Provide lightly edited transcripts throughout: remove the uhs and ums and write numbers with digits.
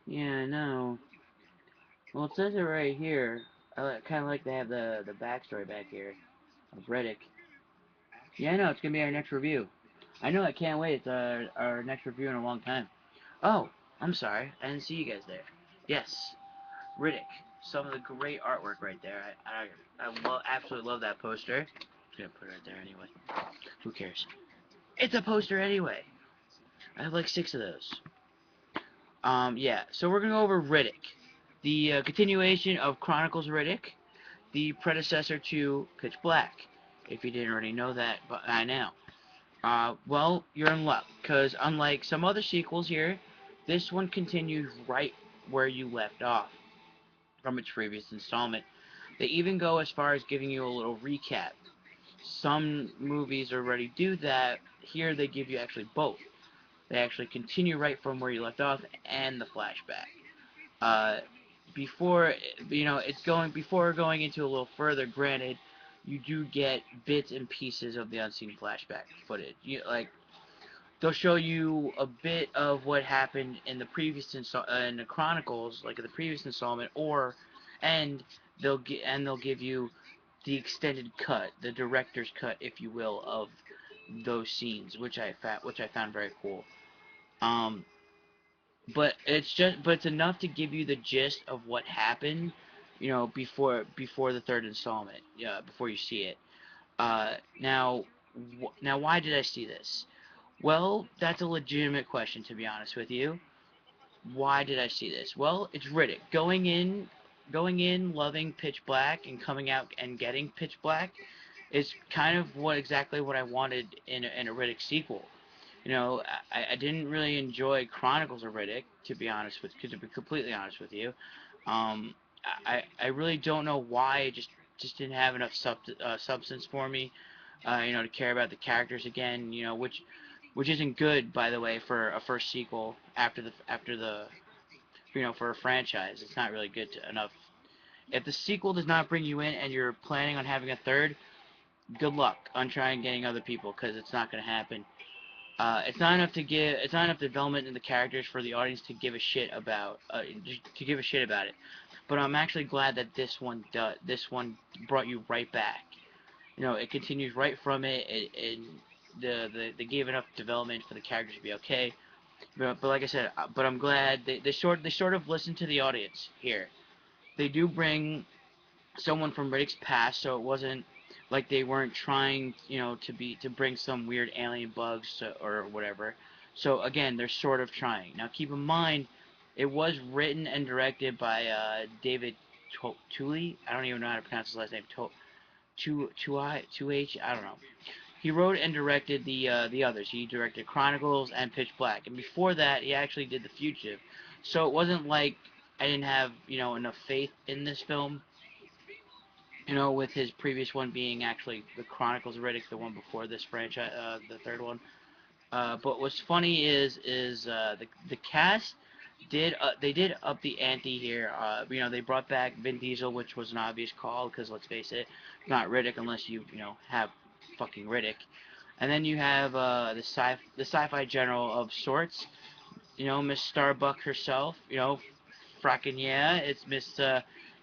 Yeah, I know. Well, it says it right here. Kind of like they have the backstory back here of Riddick. Yeah, I know. It's gonna be our next review. I know. I can't wait. It's our next review in a long time. Oh, I'm sorry. I didn't see you guys there. Yes, Riddick. Some of the great artwork right there. Absolutely love that poster. I'm gonna put it right there anyway. Who cares? It's a poster anyway. I have like 6 of those. Yeah. So we're gonna go over Riddick, the continuation of Chronicles Riddick, the predecessor to Pitch Black. If you didn't already know that, but I now. Well, you're in luck, because unlike some other sequels here, this one continues right where you left off from its previous installment. They even go as far as giving you a little recap. Some movies already do that. Here they give you actually both. They actually continue right from where you left off and the flashback. Uh, before it's going before going into a little further. Granted, you do get bits and pieces of the unseen flashback footage. They'll show you a bit of what happened in the in the Chronicles, like in the previous installment, and they'll give you the extended cut, the director's cut, if you will, of those scenes, which I found very cool. Um, but it's enough to give you the gist of what happened, before the third installment, yeah, before you see it. Now, why did I see this? Well, that's a legitimate question, to be honest with you. Why did I see this? Well, it's Riddick going in loving Pitch Black and coming out and getting Pitch Black is kind of exactly what I wanted in a Riddick sequel. I didn't really enjoy Chronicles of Riddick, to be completely honest with you. Um, I really don't know why it just didn't have enough substance for me, to care about the characters again, which isn't good, by the way, for a first sequel after the for a franchise. It's not really good enough. If the sequel does not bring you in and you're planning on having a third, good luck on trying getting other people, because it's not going to happen. It's not enough development in the characters for the audience to give a shit about it. But I'm actually glad that this one brought you right back. It continues right from it. They gave enough development for the characters to be okay. But like I said, I'm glad they sort of listened to the audience here. They do bring someone from Riddick's past, so it wasn't like they weren't trying, to bring some weird alien bugs or whatever. So again, they're sort of trying. Now keep in mind, it was written and directed by David Tuley. I don't even know how to pronounce his last name. H. I don't know. He wrote and directed the others. He directed Chronicles and Pitch Black, and before that, he actually did The Fugitive. So it wasn't like I didn't have enough faith in this film. With his previous one being actually the Chronicles of Riddick, the one before this franchise, the third one. But what's funny is the cast did up the ante here. They brought back Vin Diesel, which was an obvious call because let's face it, not Riddick unless you have fucking Riddick. And then you have the sci-fi general of sorts, Miss Starbuck herself, fracking yeah, it's Miss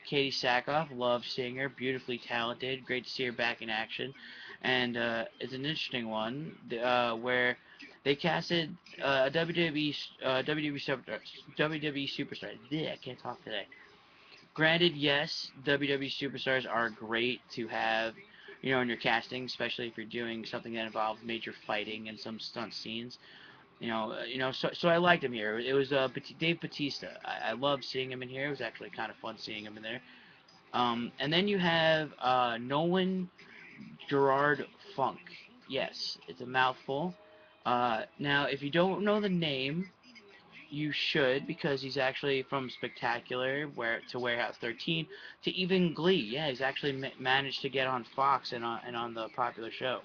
Katie Sackhoff, love seeing her, beautifully talented, great to see her back in action, and it's an interesting one where they casted a WWE superstar. Yeah, I can't talk today. Granted, yes, WWE superstars are great to have, in your casting, especially if you're doing something that involves major fighting and some stunt scenes. So I liked him here. It was Dave Batista. I loved seeing him in here. It was actually kind of fun seeing him in there. And then you have Nolan Gerard Funk. Yes, it's a mouthful. Now, if you don't know the name, you should, because he's actually from Spectacular, to Warehouse 13, to even Glee. Yeah, he's actually managed to get on Fox and on the popular show.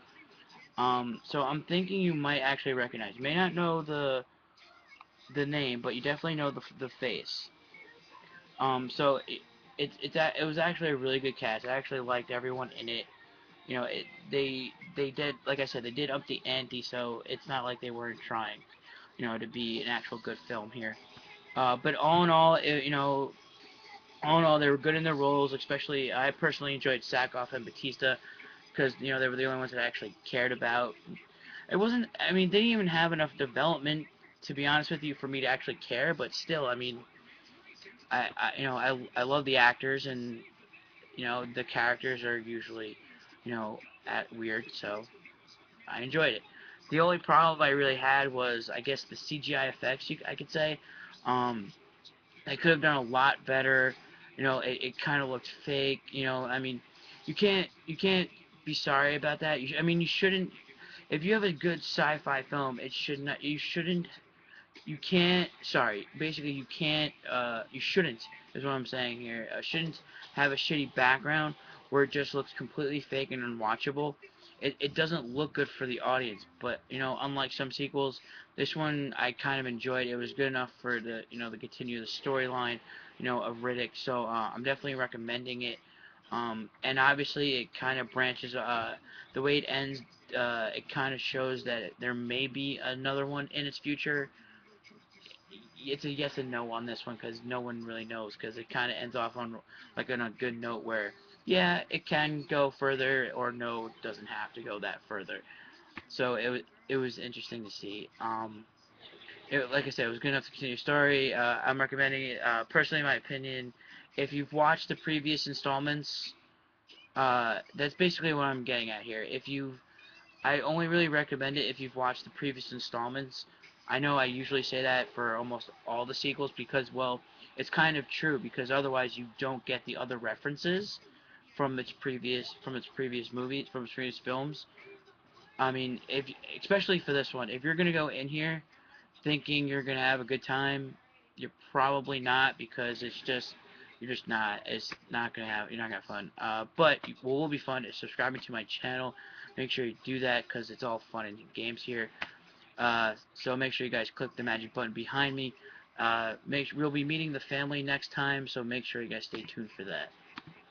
So I'm thinking you might actually recognize. You may not know the name, but you definitely know the face. So it was actually a really good cast. I actually liked everyone in it. They did, like I said, they did up the ante, so it's not like they weren't trying, to be an actual good film here. But all in all, all in all, they were good in their roles. Especially, I personally enjoyed Sackhoff and Batista because they were the only ones that I actually cared about. It wasn't. I mean, they didn't even have enough development, to be honest with you, for me to actually care. But still, I mean, I love the actors, and the characters are usually, at weird, so I enjoyed it. The only problem I really had was, I guess, the CGI effects. I could say, um, they could have done a lot better. It kind of looked fake. I mean, you can't be sorry about that. I mean, you shouldn't. If you have a good sci-fi film, it should not. You can't, sorry, basically you shouldn't, is what I'm saying here, shouldn't have a shitty background where it just looks completely fake and unwatchable. It doesn't look good for the audience, but, unlike some sequels, this one I kind of enjoyed. It was good enough for to continue the storyline, of Riddick, so, I'm definitely recommending it. And obviously it kind of branches, the way it ends, it kind of shows that there may be another one in its future. It's a yes and no on this one because no one really knows because it kind of ends off on like on a good note where yeah it can go further or no it doesn't have to go that further. So it was interesting to see. Like I said, it was good enough to continue the story. I'm recommending it. Personally, in my opinion, if you've watched the previous installments, that's basically what I'm getting at here. I only really recommend it if you've watched the previous installments. I know I usually say that for almost all the sequels because, well, it's kind of true because otherwise you don't get the other references from its previous movies, from its previous films. I mean, if especially for this one, if you're gonna go in here thinking you're gonna have a good time, you're probably not because you're just not. It's not gonna have. You're not gonna have fun. But what will be fun is subscribing to my channel. Make sure you do that because it's all fun and games here. So make sure you guys click the magic button behind me. We'll be meeting the family next time, so make sure you guys stay tuned for that.